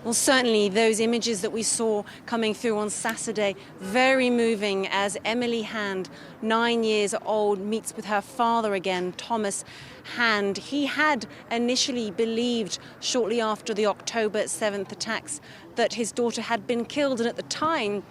Well, certainly those images that we saw coming through on Saturday, very moving as Emily Hand, 9 years old, meets with her father again, Thomas Hand. He had initially believed shortly after the October 7th attacks that his daughter had been killed, and at the time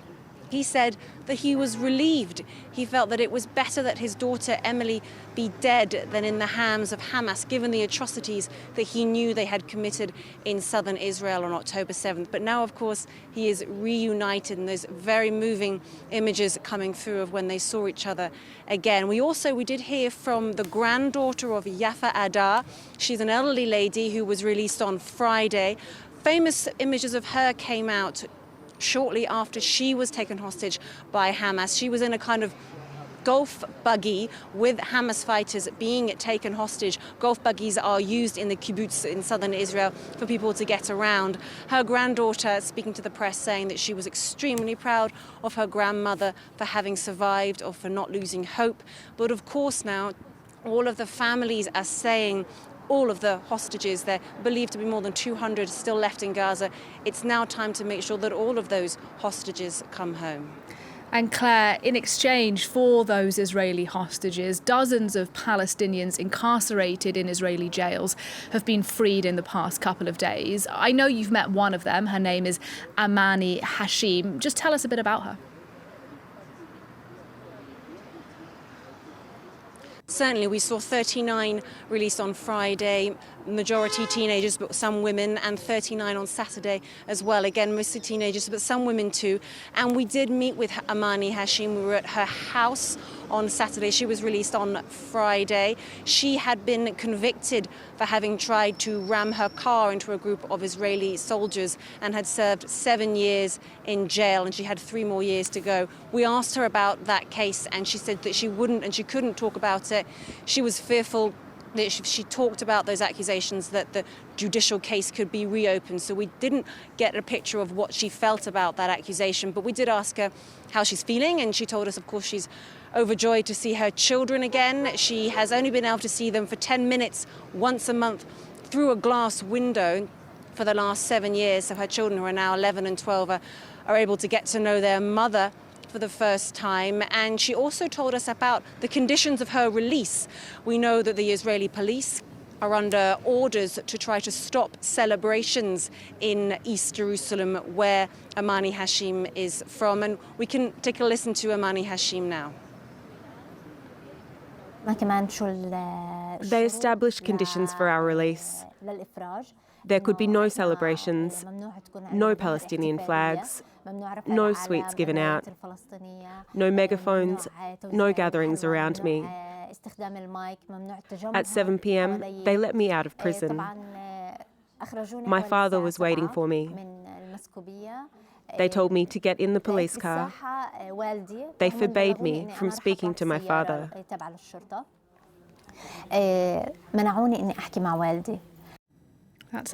he said that he was relieved. He felt that it was better that his daughter Emily be dead than in the hands of Hamas, given the atrocities that he knew they had committed in southern Israel on October 7th. But now, of course, he is reunited, and there's very moving images coming through of when they saw each other again. We did hear from the granddaughter of Yafa Adar. She's an elderly lady who was released on Friday. Famous images of her came out shortly after she was taken hostage by Hamas. She was in a kind of golf buggy with Hamas fighters being taken hostage. Golf buggies are used in the kibbutz in southern Israel for people to get around. Her granddaughter speaking to the press saying that she was extremely proud of her grandmother for having survived or for not losing hope. But of course now all of the families are saying all of the hostages, they're believed to be more than 200 still left in Gaza. It's now time to make sure that all of those hostages come home. And Claire, in exchange for those Israeli hostages, dozens of Palestinians incarcerated in Israeli jails have been freed in the past couple of days. I know you've met one of them. Her name is Amani Hasheem. Just tell us a bit about her. Certainly, we saw 39 released on Friday, majority teenagers, but some women, and 39 on Saturday as well. Again, mostly teenagers, but some women too. And we did meet with Amani Hasheem. We were at her house on Saturday. She was released on Friday. She had been convicted for having tried to ram her car into a group of Israeli soldiers and had served 7 years in jail, and she had 3 more years to go. We asked her about that case, and she said that she wouldn't and she couldn't talk about it. She was fearful that she talked about those accusations that the judicial case could be reopened. So we didn't get a picture of what she felt about that accusation, but we did ask her how she's feeling, and she told us, of course, she's overjoyed to see her children again. She has only been able to see them for 10 minutes once a month through a glass window for the last 7 years. So her children, who are now 11 and 12, are able to get to know their mother for the first time. And she also told us about the conditions of her release. We know that the Israeli police are under orders to try to stop celebrations in East Jerusalem, where Amani Hasheem is from. And we can take a listen to Amani Hasheem now. They established conditions for our release. There could be no celebrations, no Palestinian flags, no sweets given out, no megaphones, no gatherings around me. At 7 p.m, they let me out of prison. My father was waiting for me. They told me to get in the police car. They forbade me from speaking to my father. That's